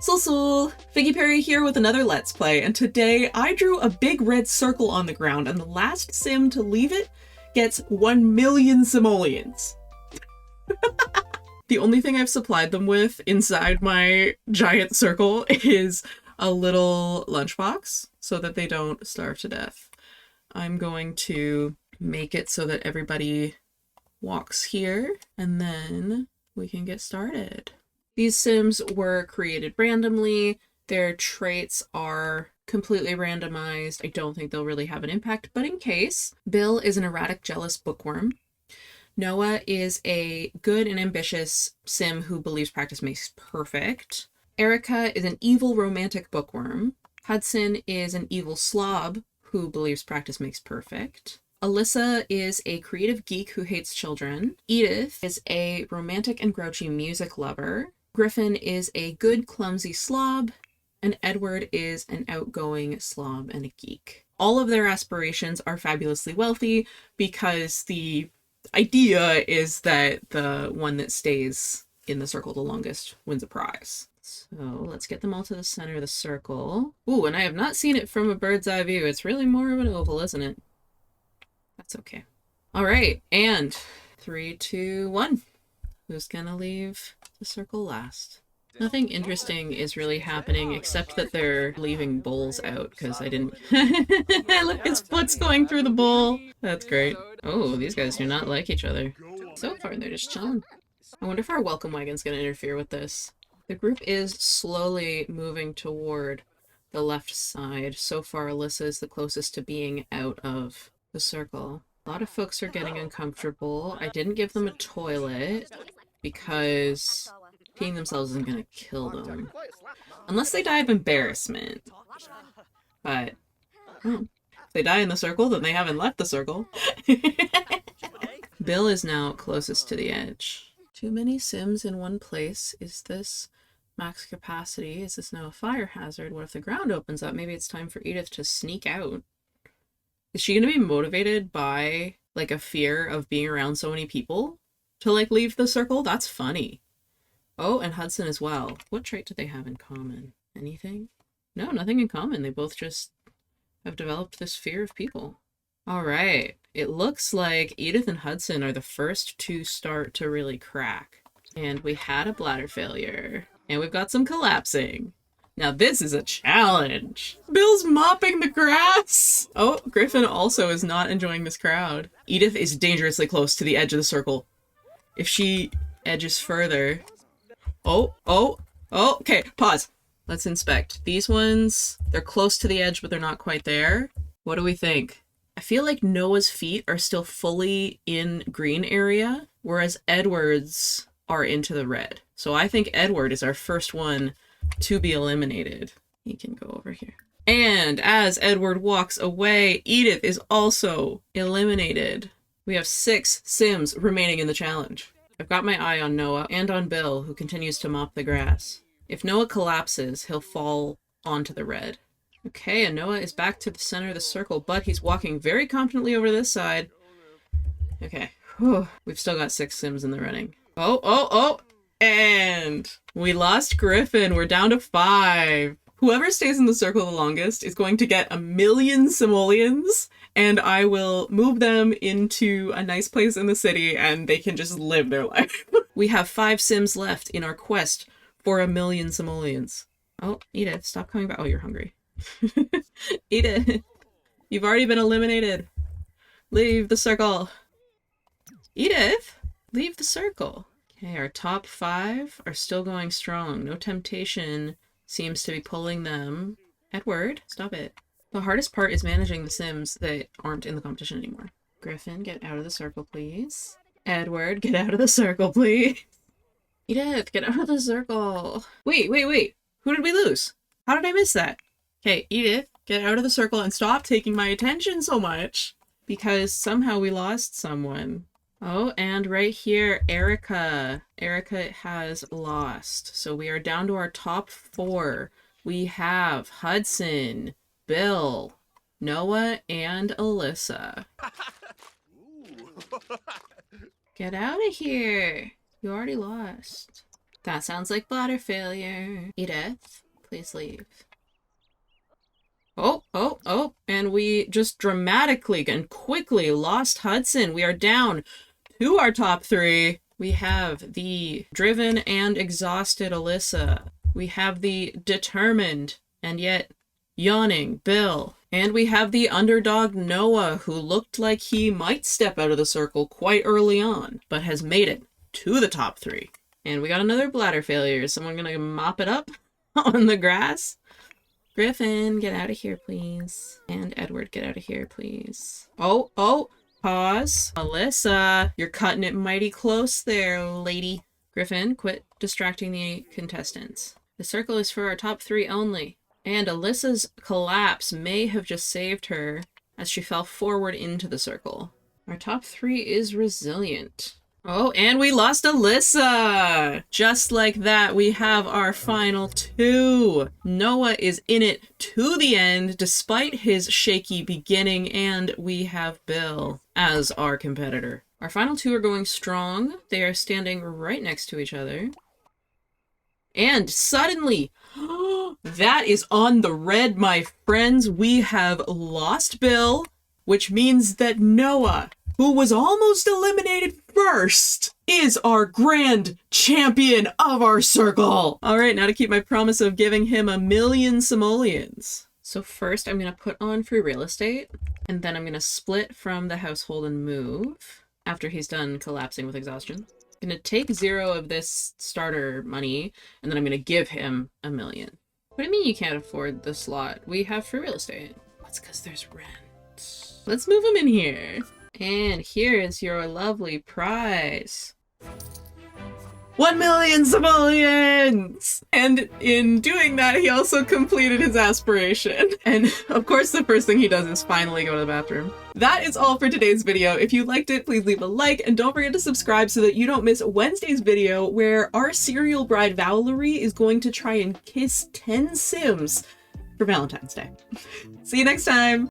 Sul, Figgy Perry here with another Let's Play, and today I drew a big red circle on the ground, and the last sim to leave it gets 1,000,000 simoleons. The only thing I've supplied them with inside my giant circle is a little lunchbox so that they don't starve to death. I'm going to make it so that everybody walks here, and then we can get started. These sims were created randomly. Their traits are completely randomized. I don't think they'll really have an impact, but in case. Bill is an erratic, jealous bookworm. Noah is a good and ambitious sim who believes practice makes perfect. Erica is an evil, romantic bookworm. Hudson is an evil slob who believes practice makes perfect. Alyssa is a creative geek who hates children. Edith is a romantic and grouchy music lover. Griffin is a good, clumsy slob, and Edward is an outgoing slob and a geek. All of their aspirations are fabulously wealthy because the idea is that the one that stays in the circle the longest wins a prize. So let's get them all to the center of the circle. Ooh, and I have not seen it from a bird's eye view. It's really more of an oval, isn't it? That's okay. All right, and 3, 2, 1. Who's gonna leave the circle last? Nothing interesting is really happening except that they're leaving bowls out because I didn't. Look, his foot's going through the bowl. That's great. Oh, these guys do not like each other. So far, they're just chilling. I wonder if our welcome wagon's gonna interfere with this. The group is slowly moving toward the left side. So far, Alyssa is the closest to being out of the circle. A lot of folks are getting uncomfortable. I didn't give them a toilet because peeing themselves isn't going to kill them. Unless they die of embarrassment. But, if they die in the circle, then they haven't left the circle. Bill is now closest to the edge. Too many sims in one place. Is this max capacity? Is this now a fire hazard? What if the ground opens up? Maybe it's time for Edith to sneak out. Is she going to be motivated by, like, a fear of being around so many people to, like, leave the circle? That's funny. Oh, and Hudson as well. What trait do they have in common? Anything? No, nothing in common. They both just have developed this fear of people. All right. It looks like Edith and Hudson are the first to start to really crack. And we had a bladder failure. And we've got some collapsing. Now this is a challenge. Bill's mopping the grass. Oh, Griffin also is not enjoying this crowd. Edith is dangerously close to the edge of the circle. If she edges further... Oh, okay, pause. Let's inspect. These ones, they're close to the edge, but they're not quite there. What do we think? I feel like Noah's feet are still fully in green area, whereas Edward's are into the red. So I think Edward is our first one to be eliminated. He can go over here. And as Edward walks away, Edith is also eliminated. We have 6 sims remaining in the challenge. I've got my eye on Noah and on Bill, who continues to mop the grass. If Noah collapses, he'll fall onto the red. Okay, and Noah is back to the center of the circle, but he's walking very confidently over this side. Okay, whew. We've still got 6 sims in the running. Oh! And we lost Griffin. We're down to 5. Whoever stays in the circle the longest is going to get 1,000,000 simoleons, and I will move them into a nice place in the city and they can just live their life. We have 5 sims left in our quest for 1,000,000 simoleons. Oh, Edith, stop coming back. Oh, you're hungry. Edith, you've already been eliminated. Leave the circle. Edith, leave the circle. Okay, our top 5 are still going strong. No temptation seems to be pulling them. Edward, stop it. The hardest part is managing the sims that aren't in the competition anymore. Griffin, get out of the circle, please. Edward, get out of the circle, please. Edith, get out of the circle. Wait. Who did we lose? How did I miss that? Okay, Edith, get out of the circle and stop taking my attention so much. Because somehow we lost someone. Oh, and right here, Erica. Erica has lost. So we are down to our top 4. We have Hudson, Bill, Noah, and Alyssa. Get out of here. You already lost. That sounds like bladder failure. Edith, please leave. Oh, and we just dramatically and quickly lost Hudson. We are down to our top 3. We have the driven and exhausted Alyssa. We have the determined and yet yawning Bill. And we have the underdog Noah, who looked like he might step out of the circle quite early on, but has made it to the top 3. And we got another bladder failure. Is someone gonna mop it up on the grass? Griffin, get out of here, please. And Edward, get out of here, please. Oh, pause. Alyssa, you're cutting it mighty close there, lady. Griffin, quit distracting the contestants. The circle is for our top 3 only. And Alyssa's collapse may have just saved her as she fell forward into the circle. Our top 3 is resilient. Oh, and we lost Alyssa! Just like that, we have our final 2. Noah is in it to the end, despite his shaky beginning, and we have Bill as our competitor. Our final 2 are going strong. They are standing right next to each other. And suddenly, that is on the red, my friends. We have lost Bill, which means that Noah, who was almost eliminated first, is our grand champion of our circle. All right, now to keep my promise of giving him 1,000,000 simoleons. So first I'm going to put on free real estate, and then I'm going to split from the household and move after he's done collapsing with exhaustion. I'm going to take 0 of this starter money, and then I'm going to give him 1,000,000. What do you mean you can't afford the slot? We have free real estate. That's because there's rent. Let's move him in here. And here is your lovely prize. 1,000,000 simoleons! And in doing that, he also completed his aspiration. And of course, the first thing he does is finally go to the bathroom. That is all for today's video. If you liked it, please leave a like, and don't forget to subscribe so that you don't miss Wednesday's video where our serial bride Valerie is going to try and kiss 10 Sims for Valentine's Day. See you next time!